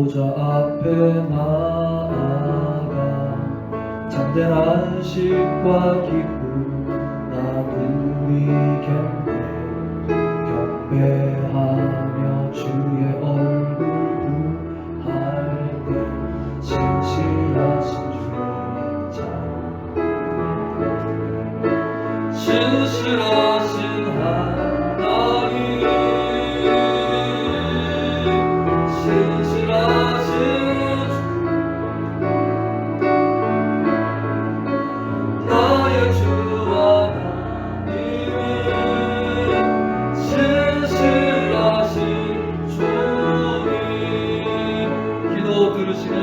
보좌 앞에 나아가 참된 안식과 기쁨 나누리 경배하며 주의 얼굴 구할 때 진실하신 주의 자 진실하신 하나님 진실하신 주 나의 주 하나님은 진실하신 주님 기도 들으시는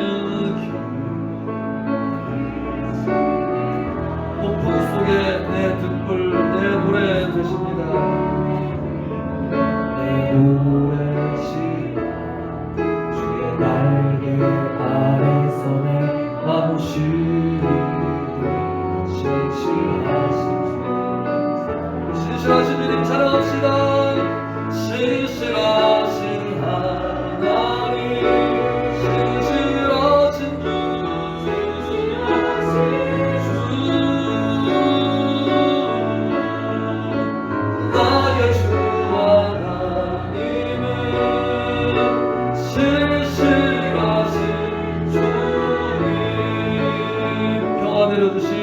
폭풍 속에 내 등불 내 노래 되십니다. 내 노래 시간 주의 날개 아래서 내 마음 쉬리 신실하신 주님 찬양합시다. 신실하신 하나님 신실하신 주 나의 주 하나님은 신실하신 주님 평화 내려주신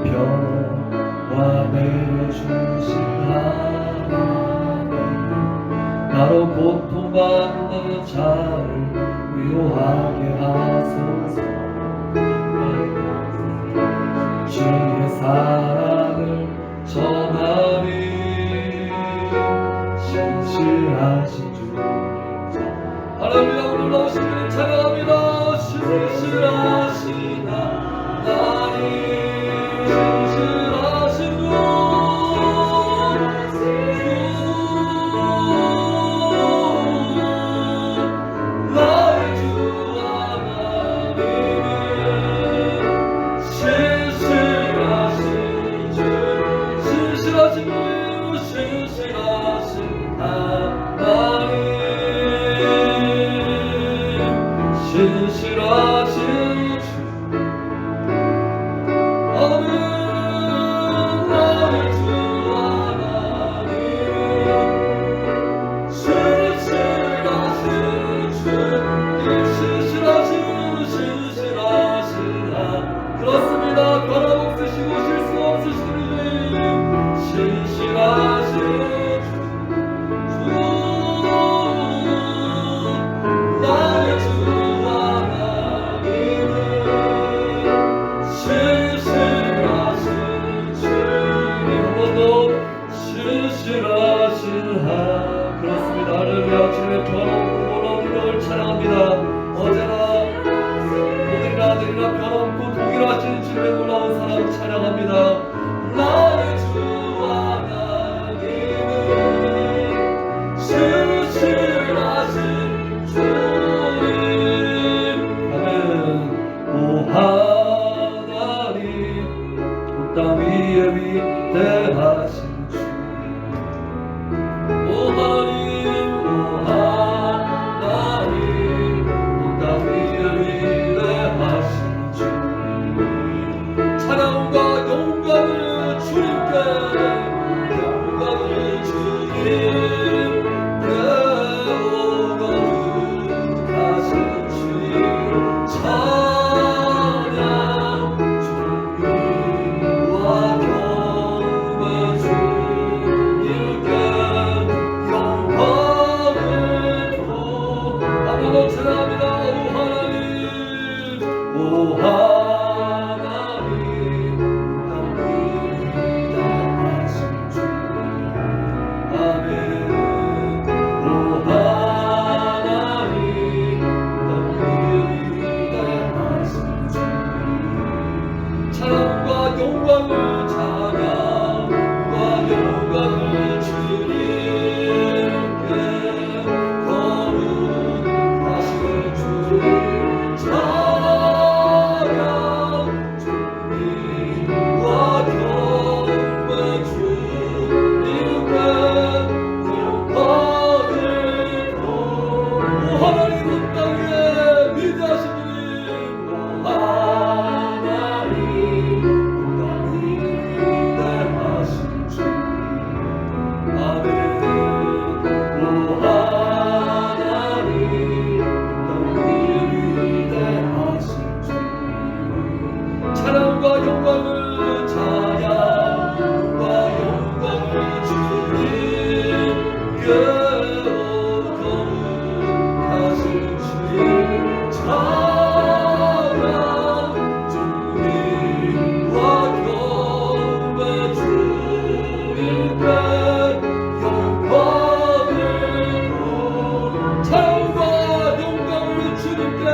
평화 내려주신 하나님 나로 고통받는 자를 위로하게 하소서. 주의 사랑을 전하리 신실하신 주 할렐루야 올라오신 주님 찬양합니다. 신실하신 하나님 신실하신 주 나의 주 하나님은 신실하신 주 신실하신 주 신실하신 하나님 신실하신 주 아멘 나의 주 하나님 신실하신 주 신실하신 그렇습니다. 변함 없으시고 실수 없으신 주님 신실하신 주 나의 주 하나님은 신실하신 주님 한 번 더 신실하신 그렇습니다. 할렐루야 주님의 변함없고 놀라운 능력을 찬양합니다. 어제나 오늘이나 내일이나 변함없고 동일하신 주님의 놀라운 사랑 찬양합니다. 나의 주 하나님은 신실하신 주님 아멘. 오 하나님 온 땅 위에 위대하신 주님 오 하나님 오 하나님 온 땅 위에 위대하신 주님 찬양과 영광을 주님께 영광을 주님께 거룩하신 주님 찬양 존귀와 경배 주님께 영광을 한번 더 찬양합니다. 오 하나님 아멘. 거룩하신 주님 찬양 존귀와 경배 주님께 영광을 찬양과 영광을 주님께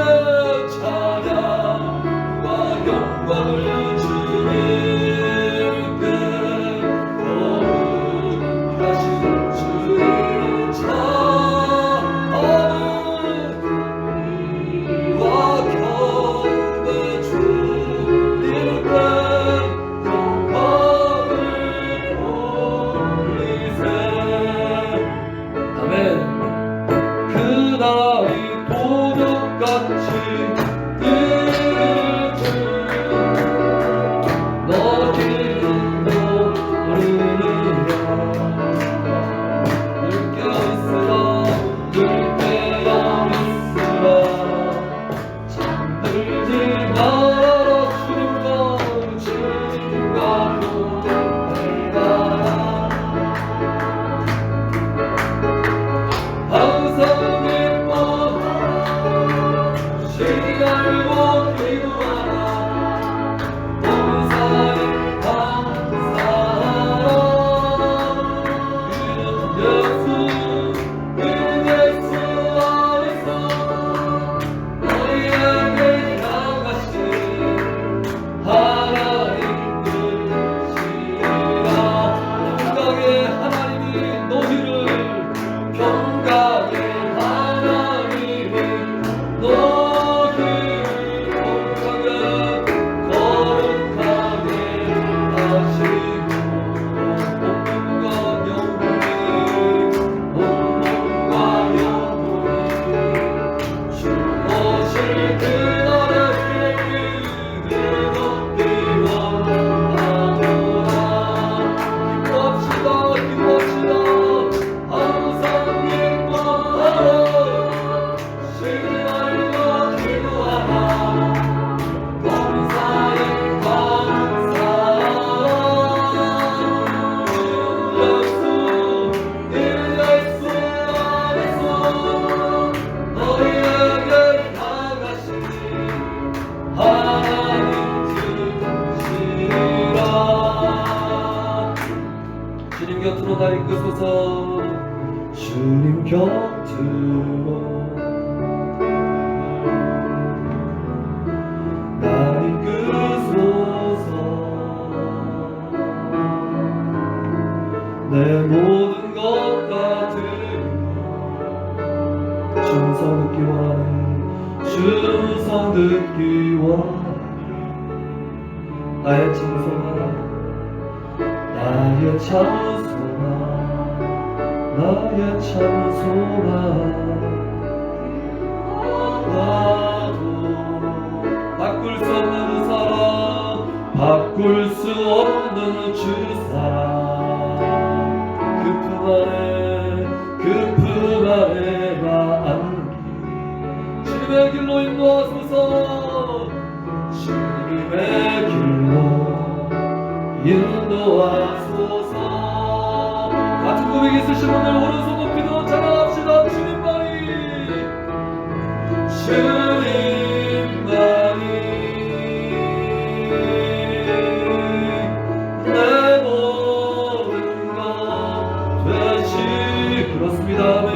찬양과 영광을 주님께 거룩하신 주님 찬양과 경배 주님께 영광을 돌리세. 아멘. 그날이 도둑같이 뜨는 너희는 모르느냐. 늘 깨어있으라 늘 깨어있으라 잠들지 말아라. 주님과 동행하라. 항상 기뻐 시간을 기도하라. 범사에 감사하라. 이는 예수 안에서 너희에게 향하신 하나님 뜻이라. 평강의 하나님이 너희를 평강의 하나님이 너희를 거룩하게 하시고 온몸과 영혼이 주 오실 그날에 그를 얻기 원하노라. 기뻐합시다. 항상 기뻐하라. 신앙과 기도하라. 범사에 감사하라. 예수 안에서 너희에게 향하신 하나님 뜻이라. 주님 곁으로 나 이끄소서. 주님 곁으로 나 이끄소서. 내 모든 것 다 드리며 충성 듣기 원하네. 충성 듣기 원하네. 나의 찬송아 나의 찬송아 나의 찬송아 나도 바꿀 수 없는 두 사랑 바꿀 수 없는 주 사랑 그 품 안에 나 안기 주님의 길로 인도하소서. 주님의 길로 인도하소서. 같은 고백 있으신 분들 오른손 높이도 찬양합시다. 주님만이 내 모든 것 되시. 그렇습니다. 아멘.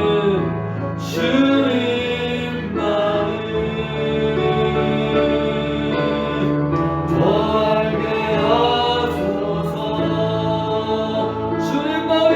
주님만이 더 알게 하소서. 주님만이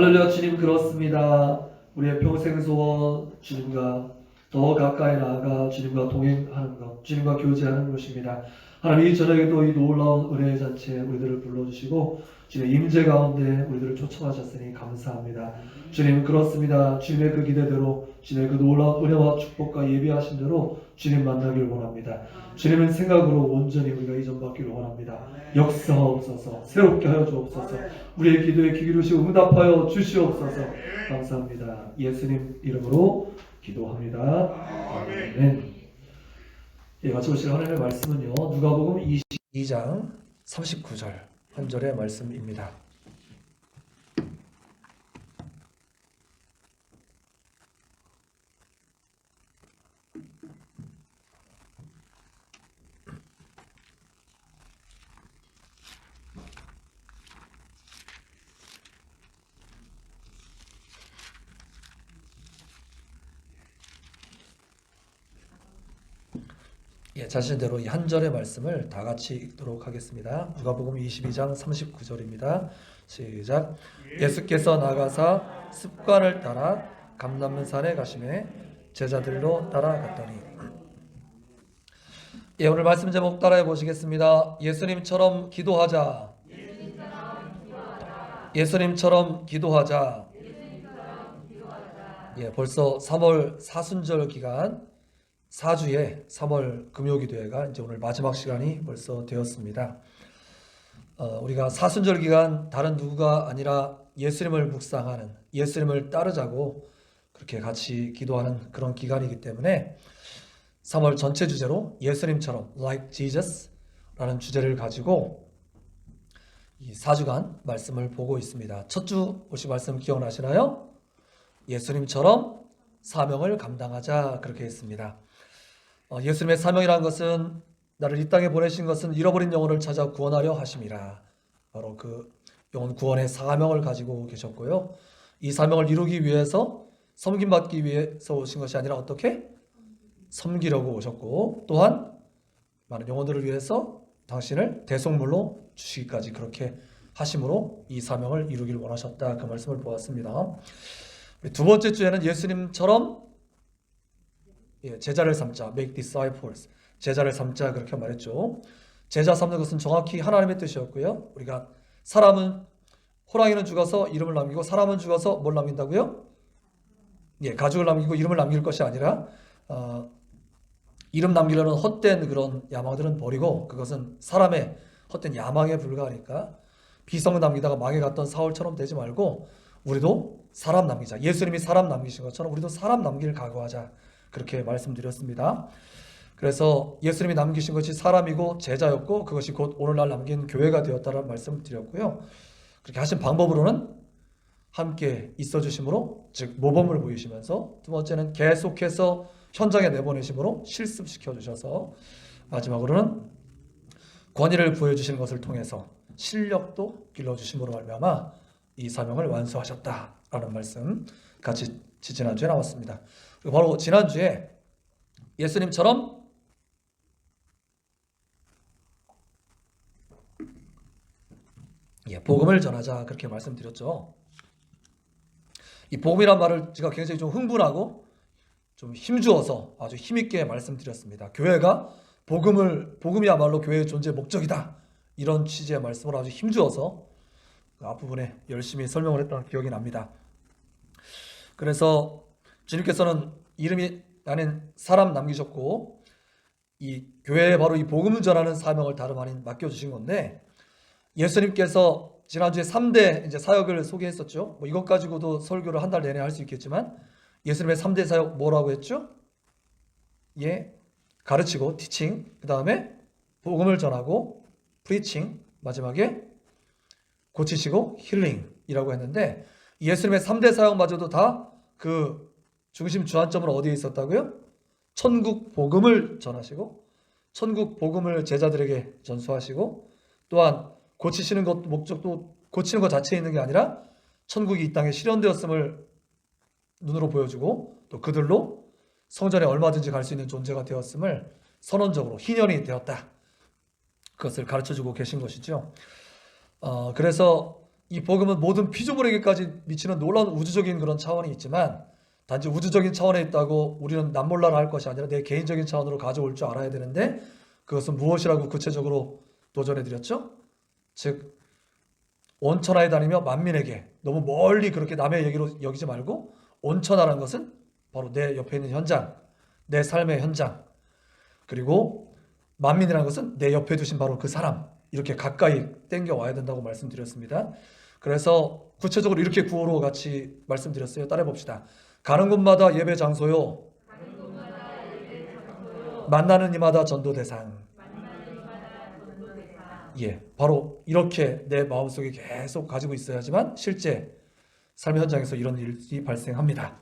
할렐루야. 주님, 그렇습니다. 우리의 평생 소원, 주님과 더 가까이 나아가 주님과 동행하는 것, 주님과 교제하는 것입니다. 하나님, 이 저녁에도 이 놀라운 은혜의 잔치에 우리들을 불러주시고 주님의 임재 가운데 우리들을 초청하셨으니 감사합니다. 주님, 그렇습니다. 주님의 그 기대대로, 주님의 그 놀라운 은혜와 축복과 예비하신 대로 주님 만나길 원합니다. 주님의 생각으로 온전히 우리가 이전받기를 원합니다. 역사하옵소서, 새롭게 하여 주옵소서, 우리의 기도에 귀 기울이시고 응답하여 주시옵소서. 감사합니다. 예수님 이름으로 기도합니다. 아멘. 예, 마치실 하나님의 말씀은요, 누가복음 22장 39절 한 절의 말씀입니다. 예, 자신대로 이 한 절의 말씀을 다 같이 읽도록 하겠습니다. 누가복음 22장 39절입니다. 시작. 예수께서 나가사 습관을 따라 감람산에 가시매 제자들로 따라갔더니. 예, 오늘 말씀 제목 따라해 보시겠습니다. 예수님처럼 기도하자. 예수님처럼 기도하자. 예, 벌써 3월 사순절 기간 4주의 3월 금요기도회가 이제 오늘 마지막 시간이 벌써 되었습니다. 우리가 사순절 기간 다른 누구가 아니라 예수님을 묵상하는, 예수님을 따르자고 그렇게 같이 기도하는 그런 기간이기 때문에 3월 전체 주제로 예수님처럼 like Jesus 라는 주제를 가지고 이 4주간 말씀을 보고 있습니다. 첫 주 혹시 말씀 기억나시나요? 예수님처럼 사명을 감당하자, 그렇게 했습니다. 예수님의 사명이라는 것은 나를 이 땅에 보내신 것은 잃어버린 영혼을 찾아 구원하려 하심이라. 바로 그 영혼 구원의 사명을 가지고 계셨고요. 이 사명을 이루기 위해서 섬김받기 위해서 오신 것이 아니라 어떻게? 섬기려고 오셨고, 또한 많은 영혼들을 위해서 당신을 대속물로 주시기까지 그렇게 하심으로 이 사명을 이루길 원하셨다, 그 말씀을 보았습니다. 두 번째 주에는 예수님처럼 제자를 삼자, make disciples, 제자를 삼자, 그렇게 말했죠. 제자 삼는 것은 정확히 하나님의 뜻이었고요. 우리가 사람은, 호랑이는 죽어서 이름을 남기고 사람은 죽어서 뭘 남긴다고요? 예, 가죽을 남기고 이름을 남길 것이 아니라 이름 남기려는 헛된 그런 야망들은 버리고, 그것은 사람의 헛된 야망에 불과하니까 비성 남기다가 망해갔던 사울처럼 되지 말고 우리도 사람 남기자. 예수님이 사람 남기신 것처럼 우리도 사람 남길 각오하자, 그렇게 말씀드렸습니다. 그래서 예수님이 남기신 것이 사람이고 제자였고 그것이 곧 오늘날 남긴 교회가 되었다는 말씀을 드렸고요. 그렇게 하신 방법으로는 함께 있어 주심으로, 즉 모범을 보이시면서, 두 번째는 계속해서 현장에 내보내심으로 실습시켜 주셔서, 마지막으로는 권위를 부여주시는 것을 통해서 실력도 길러주심으로 말미암아 이 사명을 완수하셨다라는 말씀 같이 지난주에 나왔습니다. 그리고 바로 지난주에 예수님처럼 복음을 전하자, 그렇게 말씀드렸죠. 이 복음이란 말을 제가 굉장히 좀 흥분하고 좀 힘주어서 아주 힘있게 말씀드렸습니다. 교회가 복음이야말로 교회의 존재의 목적이다, 이런 취지의 말씀을 아주 힘주어서 그 앞부분에 열심히 설명을 했던 기억이 납니다. 그래서 주님께서는 이름이 아닌 사람 남기셨고, 이 교회에 바로 이 복음을 전하는 사명을 다름 아닌 맡겨주신 건데, 예수님께서 지난주에 3대 이제 사역을 소개했었죠. 이것 가지고도 설교를 한 달 내내 할 수 있겠지만, 예수님의 3대 사역 뭐라고 했죠? 가르치고, teaching, 그 다음에 복음을 전하고, preaching, 마지막에 고치시고, healing이라고 했는데, 예수님의 3대 사역마저도 다 그 중심 주안점은 어디에 있었다고요? 천국 복음을 전하시고, 천국 복음을 제자들에게 전수하시고, 또한 고치시는 것, 목적도 고치는 것 자체에 있는 게 아니라 천국이 이 땅에 실현되었음을 눈으로 보여주고, 또 그들로 성전에 얼마든지 갈 수 있는 존재가 되었음을 선언적으로 희년이 되었다, 그것을 가르쳐주고 계신 것이죠. 그래서 이 복음은 모든 피조물에게까지 미치는 놀라운 우주적인 그런 차원이 있지만 단지 우주적인 차원에 있다고 우리는 남몰라라 할 것이 아니라 내 개인적인 차원으로 가져올 줄 알아야 되는데 그것은 무엇이라고 구체적으로 도전해 드렸죠? 즉 온천하에 다니며 만민에게 너무 멀리 그렇게 남의 얘기로 여기지 말고 온천하라는 것은 바로 내 옆에 있는 현장, 내 삶의 현장, 그리고 만민이라는 것은 내 옆에 두신 바로 그 사람, 이렇게 가까이 땡겨와야 된다고 말씀드렸습니다. 그래서 구체적으로 이렇게 구호로 같이 말씀드렸어요. 따라해 봅시다. 가는 곳마다 예배 장소요. 만나는 이마다 전도 대상. 예, 바로 이렇게 내 마음속에 계속 가지고 있어야지만 실제 삶의 현장에서 이런 일이 발생합니다.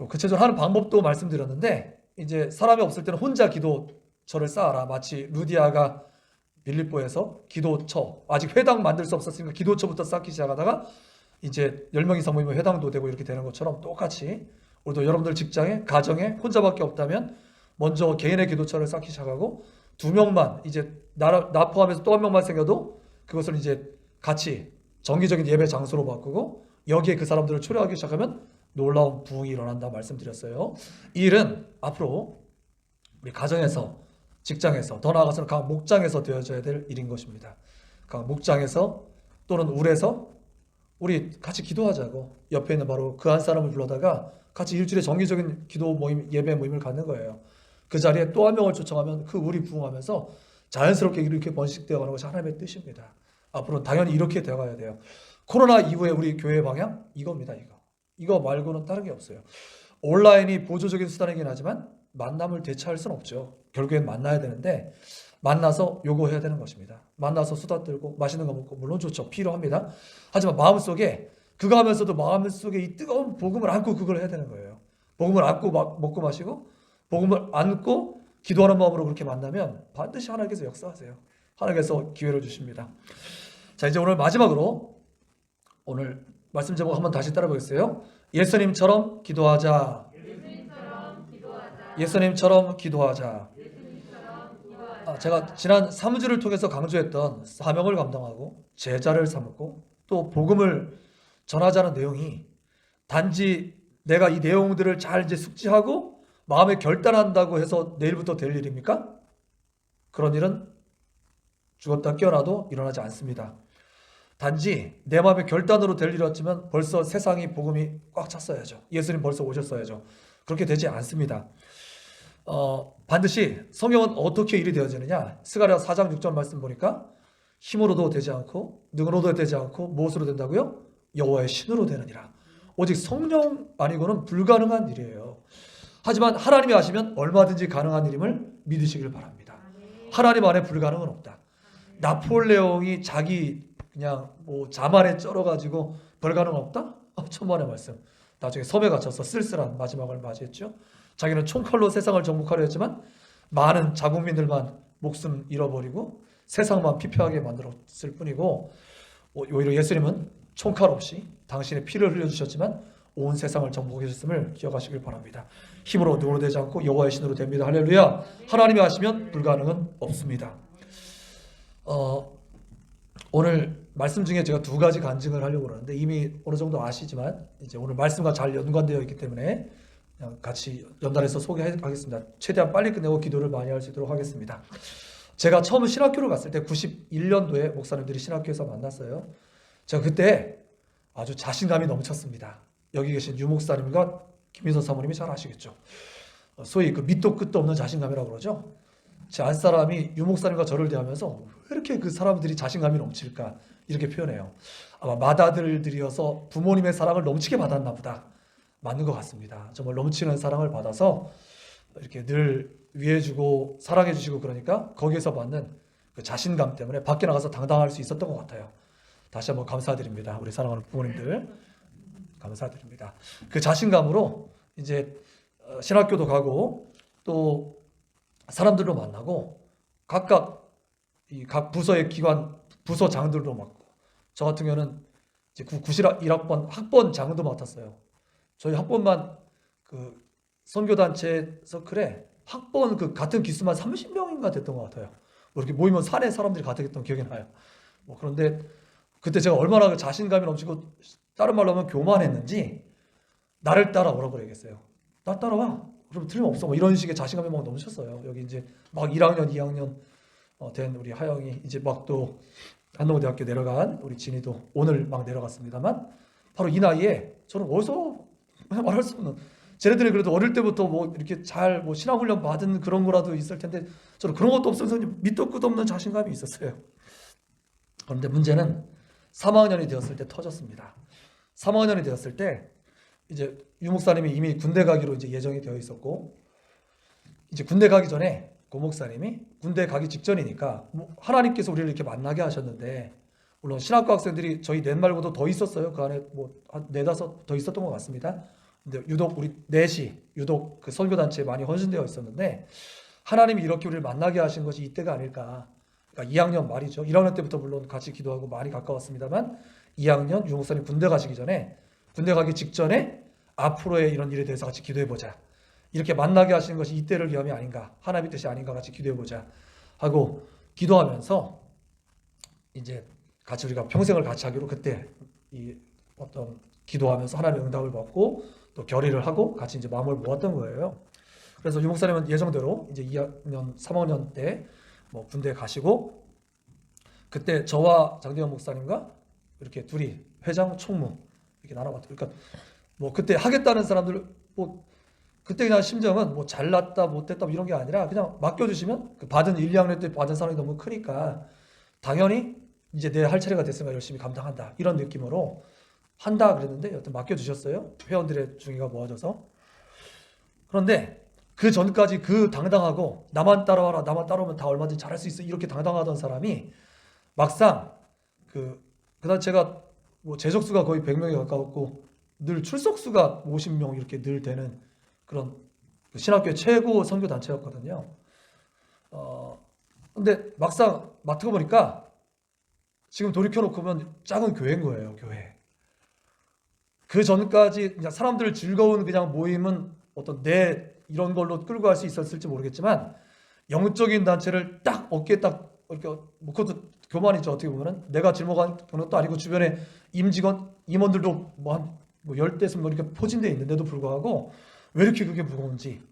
구체적으로 하는 방법도 말씀드렸는데 이제 사람이 없을 때는 혼자 기도처를 쌓아라. 마치 루디아가 빌립보에서 기도처, 아직 회당 만들 수 없었으니까 기도처부터 쌓기 시작하다가 이제 10명 이상 모이면 회당도 되고 이렇게 되는 것처럼 똑같이 우리도 여러분들 직장에, 가정에 혼자밖에 없다면 먼저 개인의 기도처를 쌓기 시작하고 2명만 이제 나 포함해서 또 1명만 생겨도 그것을 이제 같이 정기적인 예배 장소로 바꾸고 여기에 그 사람들을 초대하기 시작하면 놀라운 부흥이 일어난다 말씀드렸어요. 이 일은 앞으로 우리 가정에서, 직장에서, 더 나아가서는 각 목장에서 되어져야 될 일인 것입니다. 각 목장에서 또는 울에서 우리 같이 기도하자고 옆에 있는 바로 그 한 사람을 불러다가 같이 일주일에 정기적인 기도 모임, 예배 모임을 갖는 거예요. 그 자리에 또 1명을 초청하면 그 울이 부흥하면서 자연스럽게 이렇게 번식되어 가는 것이 하나님의 뜻입니다. 앞으로 당연히 이렇게 되어가야 돼요. 코로나 이후에 우리 교회의 방향 이겁니다. 이거 말고는 다른 게 없어요. 온라인이 보조적인 수단이긴 하지만 만남을 대체할 수는 없죠. 결국엔 만나야 되는데 만나서 요구해야 되는 것입니다. 만나서 수다 떨고 맛있는 거 먹고 물론 좋죠. 필요합니다. 하지만 마음속에 그거 하면서도 마음속에 이 뜨거운 복음을 안고 그걸 해야 되는 거예요. 복음을 안고 먹고 마시고 복음을 안고 기도하는 마음으로 그렇게 만나면 반드시 하나님께서 역사하세요. 하나님께서 기회를 주십니다. 자, 이제 오늘 마지막으로 오늘 말씀 제목 한번 다시 따라 보겠어요. 예수님처럼 기도하자. 예수님처럼 기도하자. 제가 지난 3주를 통해서 강조했던 사명을 감당하고 제자를 삼고 또 복음을 전하자는 내용이 단지 내가 이 내용들을 잘 이제 숙지하고 마음에 결단한다고 해서 내일부터 될 일입니까? 그런 일은 죽었다 깨어나도 일어나지 않습니다. 단지 내 마음의 결단으로 될 일이었지만 벌써 세상이 복음이 꽉 찼어야죠. 예수님 벌써 오셨어야죠. 그렇게 되지 않습니다. 반드시 성경은 어떻게 일이 되어지느냐? 스가랴 4장 6절 말씀 보니까 힘으로도 되지 않고 능으로도 되지 않고 무엇으로 된다고요? 여호와의 신으로 되느니라. 오직 성령 아니고는 불가능한 일이에요. 하지만 하나님이 하시면 얼마든지 가능한 일임을 믿으시길 바랍니다. 하나님 안에 불가능은 없다. 나폴레옹이 자기 그냥 뭐 자만에 쩔어가지고 불가능 없다? 천만의 말씀. 나중에 섬에 갇혀서 쓸쓸한 마지막을 맞이했죠. 자기는 총칼로 세상을 정복하려 했지만 많은 자국민들만 목숨 잃어버리고 세상만 피폐하게 만들었을 뿐이고 오히려 예수님은 총칼 없이 당신의 피를 흘려주셨지만 온 세상을 정복하셨음을 기억하시길 바랍니다. 힘으로 누구로 되지 않고 여호와의 신으로 됩니다. 할렐루야. 하나님이 하시면 불가능은 없습니다. 오늘 말씀 중에 제가 2가지 간증을 하려고 그러는데 이미 어느 정도 아시지만 이제 오늘 말씀과 잘 연관되어 있기 때문에 그냥 같이 연달아서 소개하겠습니다. 최대한 빨리 끝내고 기도를 많이 할 수 있도록 하겠습니다. 제가 처음 신학교를 갔을 때 91년도에 목사님들이 신학교에서 만났어요. 제가 그때 아주 자신감이 넘쳤습니다. 여기 계신 유 목사님과 김민선 사모님이 잘 아시겠죠. 소위 그 밑도 끝도 없는 자신감이라고 그러죠. 제 안사람이 유 목사님과 저를 대하면서 왜 이렇게 그 사람들이 자신감이 넘칠까 이렇게 표현해요. 아마 맏아들들이어서 부모님의 사랑을 넘치게 받았나 보다. 맞는 것 같습니다. 정말 넘치는 사랑을 받아서 이렇게 늘 위해주고 사랑해주시고 그러니까 거기에서 받는 그 자신감 때문에 밖에 나가서 당당할 수 있었던 것 같아요. 다시 한번 감사드립니다. 우리 사랑하는 부모님들 감사드립니다. 그 자신감으로 이제 신학교도 가고 또 사람들도 만나고 각각 이 각 부서의 기관 부서장들도 맡고 저 같은 경우는 이제 91학번 학번장도 맡았어요. 저희 학번만 그 선교단체 서클에 학번 그 같은 기수만 30명인가 됐던 것 같아요. 뭐 이렇게 모이면 산에 사람들이 가득했던 기억이 나요. 뭐 그런데 그때 제가 얼마나 그 자신감이 넘치고 다른 말로 하면 교만했는지 나를 따라오라고 그러겠어요. 나 따라와. 그럼 틀림없어. 뭐 이런 식의 자신감이 막 넘쳤어요. 여기 이제 막 1학년, 2학년 된 우리 하영이 이제 막 또 한동대학교 내려간 우리 진이도 오늘 막 내려갔습니다만 바로 이 나이에 저는 어디서 말할 수 없는 쟤네들이 그래도 어릴 때부터 뭐 이렇게 잘 뭐 신앙훈련 받은 그런 거라도 있을 텐데 저는 그런 것도 없어서 밑도 끝도 없는 자신감이 있었어요. 그런데 문제는 3학년이 되었을 때 터졌습니다. 3학년이 되었을 때 이제 유 목사님이 이미 군대 가기로 이제 예정이 되어 있었고 이제 군대 가기 전에 고 목사님이 군대 가기 직전이니까 뭐 하나님께서 우리를 이렇게 만나게 하셨는데 물론 신학과 학생들이 저희 넷 말고도 더 있었어요. 그 안에 뭐 한 네다섯 더 있었던 것 같습니다. 근데 유독 우리 넷이 유독 그 선교단체에 많이 헌신되어 있었는데 하나님이 이렇게 우리를 만나게 하신 것이 이때가 아닐까. 그러니까 2학년 말이죠. 1학년 때부터 물론 같이 기도하고 많이 가까웠습니다만 2학년 유 목사님 군대 가시기 전에 군대 가기 직전에 앞으로의 이런 일에 대해서 같이 기도해보자. 이렇게 만나게 하시는 것이 이때를 위함이 아닌가, 하나님의 뜻이 아닌가 같이 기도해보자 하고 기도하면서 이제 같이 우리가 평생을 같이 하기로 그때 이 어떤 기도하면서 하나님의 응답을 받고 또 결의를 하고 같이 이제 마음을 모았던 거예요. 그래서 유 목사님은 예정대로 이제 2학년, 3학년 때 뭐 군대 가시고 그때 저와 장대현 목사님과 이렇게 둘이 회장, 총무 이렇게 나눠봤죠. 그러니까 뭐 그때 하겠다는 사람들 뭐 그때 그냥 심정은 뭐 잘났다 못했다 뭐 이런 게 아니라 그냥 맡겨주시면 그 받은 1, 2학년 때 받은 사람이 너무 크니까 당연히 이제 내 할 차례가 됐으면 열심히 감당한다 이런 느낌으로 한다 그랬는데 여튼 맡겨주셨어요. 회원들의 중의가 모아져서. 그런데 그 전까지 그 당당하고 나만 따라와라 나만 따라오면 다 얼마든지 잘할 수 있어 이렇게 당당하던 사람이 막상 그다음 제가 뭐 재적수가 거의 100명에 가까웠고 늘 출석수가 50명 이렇게 늘 되는 그런 신학교의 최고 선교 단체였거든요. 근데 막상 맡고 보니까 지금 돌이켜놓고 보면 작은 교회인 거예요, 교회. 그 전까지 그냥 사람들 즐거운 그냥 모임은 어떤 내 이런 걸로 끌고 갈 수 있었을지 모르겠지만 영적인 단체를 딱 어깨에 딱 이렇게 뭐 그것도 교만이죠 어떻게 보면은 내가 짊어간 것도 아니고 주변에 임직원 임원들도 뭐 한 뭐 10대씩 뭐 이렇게 포진돼 있는데도 불구하고 왜 이렇게 그게 무거운지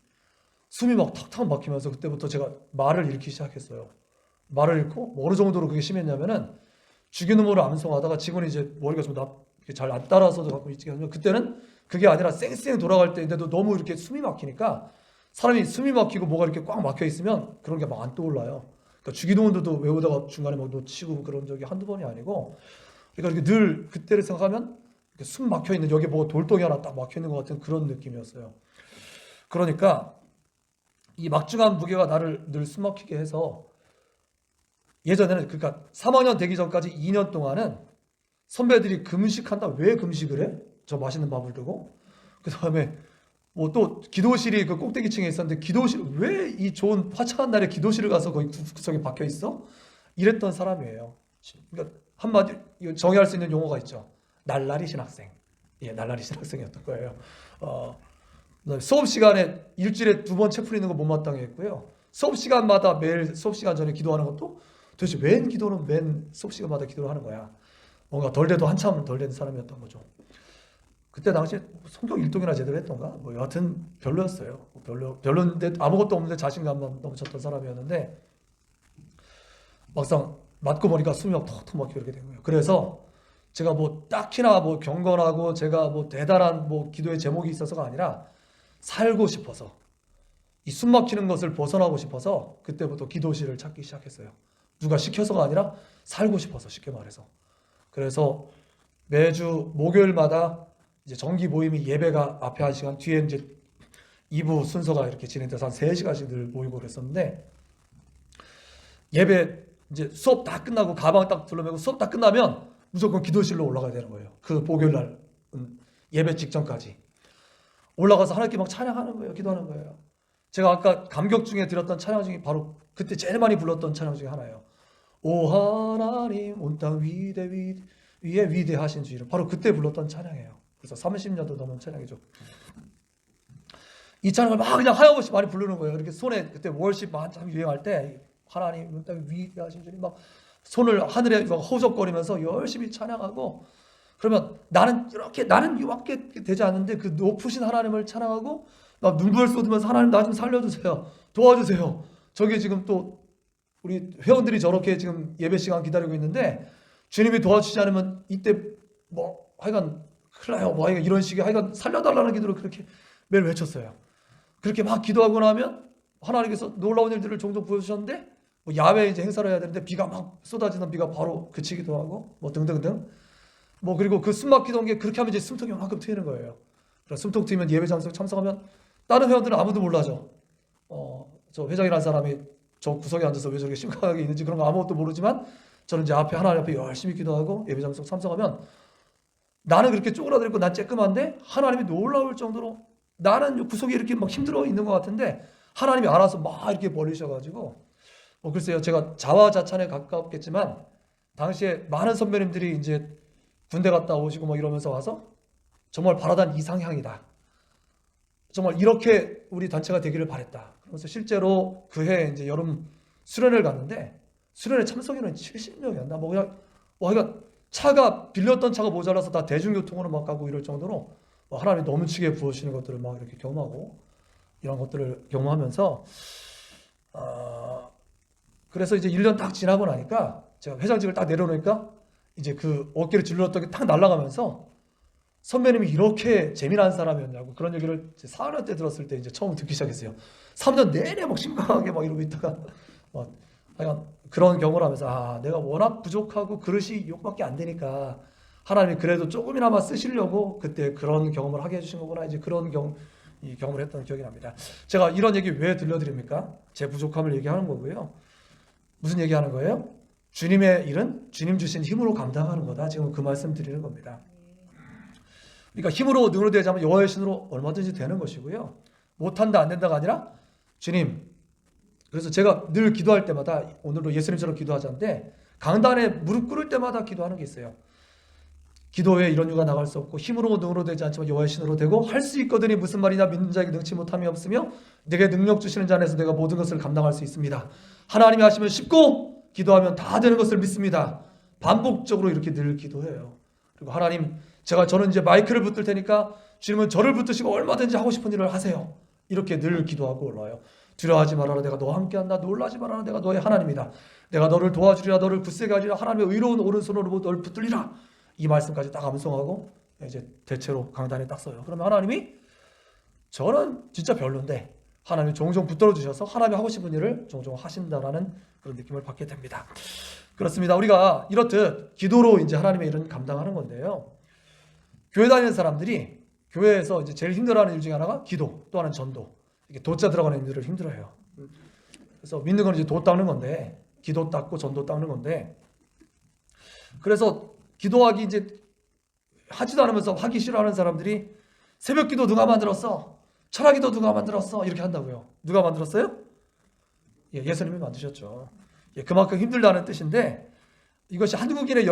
숨이 막 턱턱 막히면서 그때부터 제가 말을 잃기 시작했어요. 말을 잃고 뭐 어느 정도로 그게 심했냐면은 주기도문을 암송하다가 직원이 이제 머리가 좀 잘 안 따라서도 갖고 있지 않으면 그때는 그게 아니라 쌩쌩 돌아갈 때인데도 너무 이렇게 숨이 막히니까 사람이 숨이 막히고 뭐가 이렇게 꽉 막혀 있으면 그런 게 막 안 떠올라요. 그러니까 주기도문도 외우다가 중간에 막 놓치고 그런 적이 한두 번이 아니고 그러니까 이렇게 늘 그때를 생각하면 이렇게 숨 막혀 있는 여기 뭐 돌덩이 하나 딱 막혀 있는 것 같은 그런 느낌이었어요. 그러니까 이 막중한 무게가 나를 늘 숨 막히게 해서 예전에는 그러니까 3학년 되기 전까지 2년 동안은 선배들이 금식한다. 왜 금식을 해? 저 맛있는 밥을 두고. 그 다음에 뭐 또 기도실이 그 꼭대기층에 있었는데 기도실 왜 이 좋은 화창한 날에 기도실을 가서 거기 구석에 박혀 있어? 이랬던 사람이에요. 그러니까 한마디 정의할 수 있는 용어가 있죠. 날라리 신학생. 예, 날라리 신학생이었던 거예요. 수업 시간에 일주일에 2번 책 풀리는 거 못마땅해 했고요. 수업 시간마다 매일 수업 시간 전에 기도하는 것도 도대체 웬 기도는 맨 수업 시간마다 기도를 하는 거야. 뭔가 덜 돼도 한참 덜 된 사람이었던 거죠. 그때 당시에 성경 일독이나 제대로 했던가? 뭐 여하튼 별로였어요. 별로인데 아무것도 없는데 자신감만 넘쳤던 사람이었는데 막상 맞고 보니까 숨이 막 턱턱 막히고 이렇게 된 거예요. 그래서 제가 뭐 딱히나 뭐 경건하고 제가 뭐 대단한 뭐 기도의 제목이 있어서가 아니라 살고 싶어서 이 숨 막히는 것을 벗어나고 싶어서 그때부터 기도실을 찾기 시작했어요. 누가 시켜서가 아니라 살고 싶어서 쉽게 말해서. 그래서 매주 목요일마다 이제 정기 모임이 예배가 앞에 1시간 뒤에 이제 2부 순서가 이렇게 진행돼서 한 3시간씩 늘 모이고 그랬었는데 예배 이제 수업 다 끝나고 가방 딱 둘러매고 수업 다 끝나면 무조건 기도실로 올라가야 되는 거예요. 그 목요일 날 예배 직전까지 올라가서 하나님께 막 찬양하는 거예요. 기도하는 거예요. 제가 아까 감격 중에 드렸던 찬양 중에 바로 그때 제일 많이 불렀던 찬양 중에 하나예요. 오 하나님 온 땅 위에 위대하신 주 이름. 바로 그때 불렀던 찬양이에요. 그래서 30년도 넘은 찬양이죠. 이 찬양을 막 그냥 하염없이 많이 부르는 거예요. 이렇게 손에 그때 월십 한참 유행할 때 하나님 온 땅 위대하신 주님 막 손을 하늘에 막 호적거리면서 열심히 찬양하고, 그러면 나는 이밖에 되지 않는데 그 높으신 하나님을 찬양하고 막 눈물 쏟으면서 하나님 나 좀 살려주세요, 도와주세요. 저기 지금 또 우리 회원들이 저렇게 지금 예배 시간 기다리고 있는데 주님이 도와주지 않으면 이때 뭐 하여간 큰일 나요, 뭐 하여간 이런 식의 하여간 살려달라는 기도를 그렇게 매일 외쳤어요. 그렇게 막 기도하고 나면 하나님께서 놀라운 일들을 종종 보여주셨는데, 뭐 야외에 이제 행사를 해야 되는데 비가 막 쏟아지는 비가 바로 그치기도 하고 뭐 등등등. 뭐 그리고 그 숨 막히던 게 그렇게 하면 이제 숨통이 만큼 트이는 거예요. 그래서 숨통 트이면 예배 장소에 참석하면 다른 회원들은 아무도 몰라죠. 저 회장이라는 사람이 저 구석에 앉아서 왜 저렇게 심각하게 있는지 그런 거 아무것도 모르지만, 저는 이제 앞에 하나님 앞에 열심히 기도하고 예배 장소 참석하면 나는 그렇게 쪼그라들고 난 쬐끔한데 하나님이 놀라울 정도로, 나는 구석에 이렇게 막 힘들어 있는 것 같은데 하나님이 알아서 막 이렇게 벌리셔가지고, 글쎄요, 제가 자화자찬에 가깝겠지만 당시에 많은 선배님들이 이제 군대 갔다 오시고 뭐 이러면서 와서 정말 바라던 이상향이다, 정말 이렇게 우리 단체가 되기를 바랬다. 그래서 실제로 그해 이제 여름 수련을 갔는데 수련회 참석인원이 70명이었나 뭐 그냥 그러니까 차가 빌렸던 차가 모자라서 다 대중교통으로 막 가고 이럴 정도로 하나님이 넘치게 부어주시는 것들을 막 이렇게 경험하고, 이런 것들을 경험하면서 그래서 이제 1년 딱 지나고 나니까 제가 회장직을 딱 내려놓으니까 이제 그 어깨를 질렀던 게 탁 날아가면서 선배님이 이렇게 재미난 사람이었냐고 그런 얘기를 4학년 때 들었을 때 이제 처음 듣기 시작했어요. 3년 내내 막 심각하게 막 이러고 있다가 하여간 그런 경험을 하면서 내가 워낙 부족하고 그릇이 이것밖에 안 되니까 하나님이 그래도 조금이나마 쓰시려고 그때 그런 경험을 하게 해주신 거구나, 이제 그런 경험을 했던 기억이 납니다. 제가 이런 얘기 왜 들려드립니까? 제 부족함을 얘기하는 거고요. 무슨 얘기하는 거예요? 주님의 일은 주님 주신 힘으로 감당하는 거다, 지금 그 말씀 드리는 겁니다. 그러니까 힘으로 능으로 되지 않으면 여호와의 신으로 얼마든지 되는 것이고요. 못한다 안 된다가 아니라 주님, 그래서 제가 늘 기도할 때마다, 오늘도 예수님처럼 기도하자는데 강단에 무릎 꿇을 때마다 기도하는 게 있어요. 기도에 이런 유가 나갈 수 없고 힘으로 능으로 되지 않지만 여호와의 신으로 되고 할 수 있거든이 무슨 말이냐, 믿는 자에게 능치 못함이 없으며 내게 능력 주시는 자 안에서 내가 모든 것을 감당할 수 있습니다. 하나님이 하시면 쉽고 기도하면 다 되는 것을 믿습니다. 반복적으로 이렇게 늘 기도해요. 그리고 하나님, 저는 이제 마이크를 붙들 테니까 주님은 저를 붙드시고 얼마든지 하고 싶은 일을 하세요. 이렇게 늘 기도하고 올라와요. 두려워하지 말아라, 내가 너와 함께한다. 놀라지 말아라, 내가 너의 하나님이다. 내가 너를 도와주리라, 너를 굳세게 하리라. 하나님의 의로운 오른손으로 너를 붙들리라. 이 말씀까지 딱 암송하고 이제 대체로 강단에 딱 서요. 그러면 하나님이, 저는 진짜 별론데 하나님이 종종 붙들어 주셔서 하나님이 하고 싶은 일을 종종 하신다라는 그런 느낌을 받게 됩니다. 그렇습니다. 우리가 이렇듯 기도로 이제 하나님의 일은 감당하는 건데요. 교회 다니는 사람들이 교회에서 이제 제일 힘들어하는 일 중에 하나가 기도, 또 하나는 전도. 이게 도자 들어가는 일들을 힘들어해요. 그래서 믿는 건 이제 도 닦는 건데, 기도 닦고 전도 닦는 건데, 그래서 기도하기 이제 하지도 않으면서 하기 싫어하는 사람들이 새벽 기도 누가 만들었어? 철학 기도 누가 만들었어? 이렇게 한다고요. 누가 만들었어요? 예수님이 만드셨죠. 그만큼 힘들다는 뜻인데, 이것이 한국인의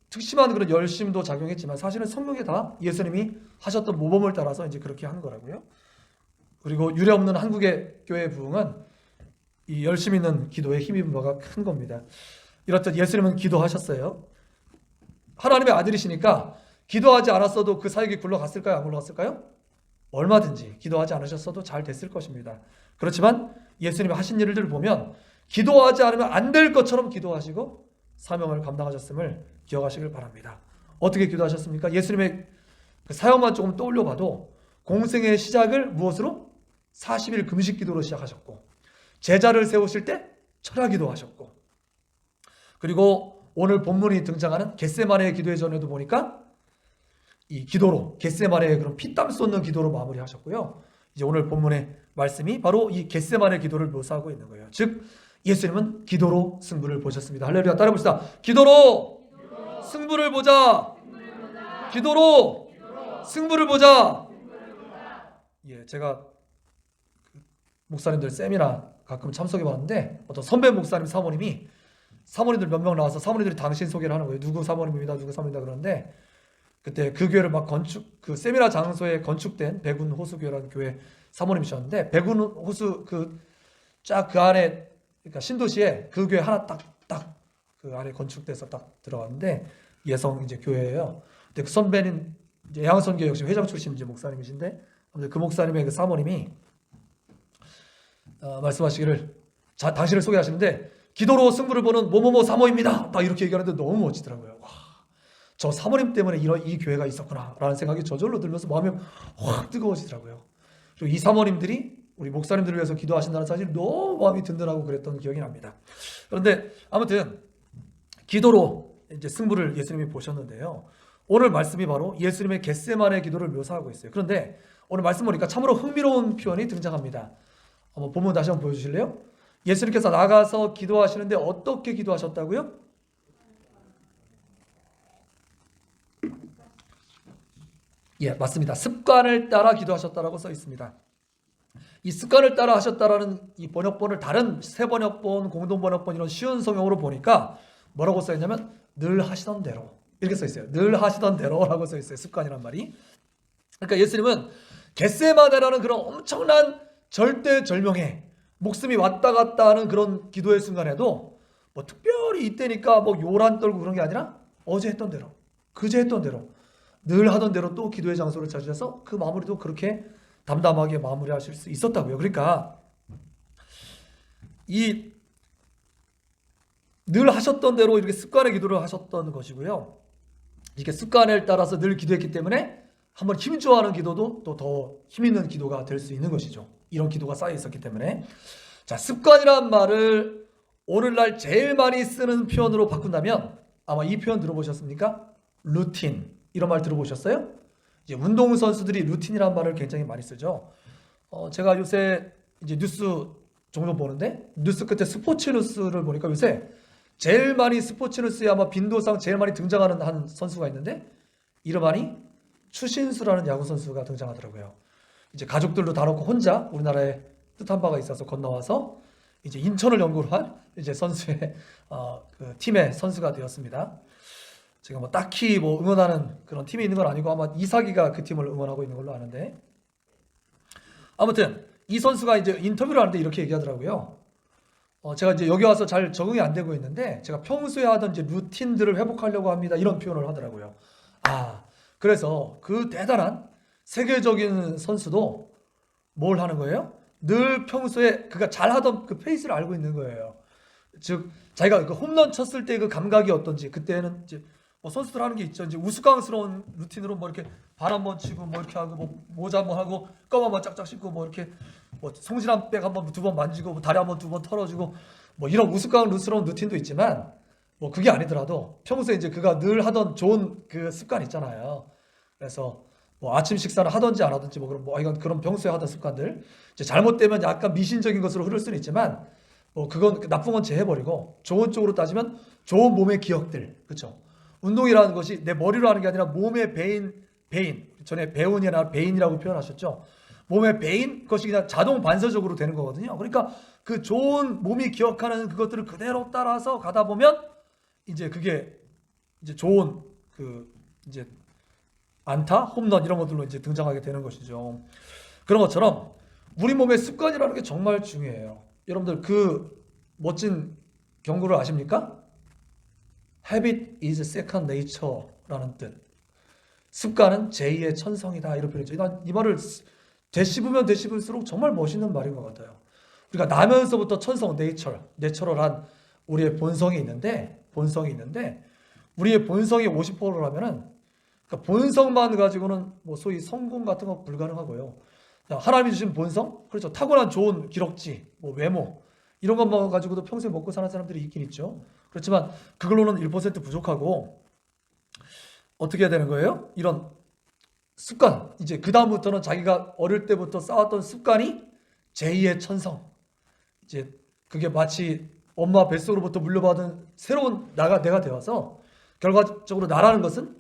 특심한 그런 열심도 작용했지만 사실은 성경에 다 예수님이 하셨던 모범을 따라서 이제 그렇게 한 거라고요. 그리고 유례 없는 한국의 교회 부흥은 이 열심 있는 기도에 힘입은 바가 큰 겁니다. 이렇듯 예수님은 기도하셨어요. 하나님의 아들이시니까 기도하지 않았어도 그 사역이 굴러갔을까요? 안 굴러갔을까요? 얼마든지 기도하지 않으셨어도 잘 됐을 것입니다. 그렇지만 예수님이 하신 일들을 보면 기도하지 않으면 안 될 것처럼 기도하시고 사명을 감당하셨음을 기억하시길 바랍니다. 어떻게 기도하셨습니까? 예수님의 그 사역만 조금 떠올려 봐도 공생의 시작을 무엇으로? 40일 금식 기도로 시작하셨고, 제자를 세우실 때 철야 기도하셨고, 그리고 오늘 본문이 등장하는 겟세마네의 기도의 전에도 보니까 이 기도로, 겟세마네의 그런 피땀 쏟는 기도로 마무리하셨고요. 이제 오늘 본문의 말씀이 바로 이 겟세마네 기도를 묘사하고 있는 거예요. 즉 예수님은 기도로 승부를 보셨습니다. 할렐루야. 따라 봅시다. 기도로 승부를 보자. 기도로 승부를 보자. 제가 목사님들 세미나 가끔 참석해 봤는데 어떤 선배 목사님 사모님들 몇 명 나와서 사모님들이 당신 소개를 하는 거예요. 누구 사모님입니다, 누구 사모님이다. 그러는데 그때 그 교회를 막 그 세미나 장소에 건축된 백운 호수교회라는 교회 사모님이셨는데, 백운 호수 그 안에, 그러니까 신도시에 그 교회 하나 딱 그 안에 건축돼서 딱 들어갔는데 예성 이제 교회예요. 근데 그 선배는 이제 양선교 역시 회장 출신 이제 목사님이신데 아무튼 그 목사님의 그 사모님이 말씀하시기를 당신을 소개하시는데 기도로 승부를 보는 뭐뭐뭐 사모입니다. 딱 이렇게 얘기하는데 너무 멋지더라고요. 와, 저 사모님 때문에 이 교회가 있었구나라는 생각이 저절로 들면서 마음이 확 뜨거워지더라고요. 그리고 이 사모님들이 우리 목사님들을 위해서 기도하신다는 사실 너무 마음이 든든하고 그랬던 기억이 납니다. 그런데 아무튼 기도로 이제 승부를 예수님이 보셨는데요. 오늘 말씀이 바로 예수님의 겟세마네 기도를 묘사하고 있어요. 그런데 오늘 말씀 보니까 참으로 흥미로운 표현이 등장합니다. 한번 본문 다시 한번 보여주실래요? 예수님께서 나가서 기도하시는데 어떻게 기도하셨다고요? 예, 맞습니다. 습관을 따라 기도하셨다라고 써 있습니다. 이 습관을 따라 하셨다라는 이 번역본을 다른 새 번역본, 공동 번역본 이런 쉬운 성경으로 보니까 뭐라고 써 있냐면 늘 하시던 대로 이렇게 써 있어요. 늘 하시던 대로라고 써 있어요. 습관이란 말이. 그러니까 예수님은 겟세마네라는 그런 엄청난 절대절명에 목숨이 왔다 갔다 하는 그런 기도의 순간에도 뭐 특별히 이때니까 뭐 요란 떨고 그런 게 아니라 어제 했던 대로, 그제 했던 대로, 늘 하던 대로 또 기도의 장소를 찾으셔서 그 마무리도 그렇게 담담하게 마무리하실 수 있었다고요. 그러니까 이 늘 하셨던 대로 이렇게 습관의 기도를 하셨던 것이고요. 이렇게 습관을 따라서 늘 기도했기 때문에 한번 힘 좋아하는 기도도 또 더 힘 있는 기도가 될 수 있는 것이죠. 이런 기도가 쌓여 있었기 때문에. 자, 습관이란 말을 오늘날 제일 많이 쓰는 표현으로 바꾼다면 아마 이 표현 들어보셨습니까? 루틴. 이런 말 들어보셨어요? 이제 운동 선수들이 루틴이라는 말을 굉장히 많이 쓰죠. 제가 요새 이제 뉴스 종종 보는데 뉴스 끝에 스포츠 뉴스를 보니까 요새 제일 많이 스포츠 뉴스에 아마 빈도상 제일 많이 등장하는 한 선수가 있는데 이름하니 추신수라는 야구 선수가 등장하더라고요. 이제 가족들도 다 놓고 혼자 우리나라에 뜻한 바가 있어서 건너와서 이제 인천을 연구로 한 이제 선수의 그 팀의 선수가 되었습니다. 제가 뭐 딱히 뭐 응원하는 그런 팀이 있는 건 아니고 아마 이삭이가 그 팀을 응원하고 있는 걸로 아는데 아무튼 이 선수가 이제 인터뷰를 하는데 이렇게 얘기하더라고요. 제가 이제 여기 와서 잘 적응이 안 되고 있는데 제가 평소에 하던 이제 루틴들을 회복하려고 합니다. 이런 표현을 하더라고요. 그래서 그 대단한 세계적인 선수도 뭘 하는 거예요? 늘 평소에 그가 잘하던 그 페이스를 알고 있는 거예요. 즉 자기가 그 홈런 쳤을 때 그 감각이 어떤지 그때는 이제 뭐 선수들 하는 게 있죠. 이제 우스꽝스러운 루틴으로 뭐 이렇게 발 한번 치고 뭐 이렇게 하고 뭐 모자 한번 하고 껌 한번 짝짝 씹고 뭐 이렇게 뭐 성실한 백 한번 두 번 만지고 뭐 다리 한번 두 번 털어주고 뭐 이런 우스꽝스러운 루틴도 있지만 뭐 그게 아니더라도 평소에 이제 그가 늘 하던 좋은 그 습관 있잖아요. 그래서 뭐 아침 식사를 하든지 안 하든지 뭐 그런 뭐 이건 그런 평소에 하던 습관들 이제 잘못되면 약간 미신적인 것으로 흐를 수는 있지만 뭐 그건 나쁜 건 제해버리고 좋은 쪽으로 따지면 좋은 몸의 기억들 그렇죠. 운동이라는 것이 내 머리로 하는 게 아니라 몸의 배인 전에 배운이나 배인이라고 표현하셨죠. 몸의 배인 그것이 그냥 자동 반사적으로 되는 거거든요. 그러니까 그 좋은 몸이 기억하는 그것들을 그대로 따라서 가다 보면 이제 그게 이제 좋은 그 이제 안타, 홈런 이런 것들로 이제 등장하게 되는 것이죠. 그런 것처럼 우리 몸의 습관이라는 게 정말 중요해요. 여러분들 그 멋진 경구를 아십니까? Habit is second nature라는 뜻. 습관은 제2의 천성이다 이런 표현이죠. 난 이 말을 되씹으면 되씹을수록 정말 멋있는 말인 것 같아요. 우리가 나면서부터 천성, 내처럴한 우리의 본성이 있는데 우리의 본성이 50%라면은 그러니까 본성만 가지고는 뭐 소위 성공 같은 거 불가능하고요. 하나님이 주신 본성, 그렇죠. 타고난 좋은 기럭지, 뭐 외모 이런 것만 가지고도 평생 먹고 사는 사람들이 있긴 있죠. 그렇지만 그걸로는 1% 부족하고 어떻게 해야 되는 거예요? 이런 습관, 이제 그 다음부터는 자기가 어릴 때부터 쌓았던 습관이 제2의 천성. 이제 그게 마치 엄마 뱃속으로부터 물려받은 새로운 내가 되어서 결과적으로 나라는 것은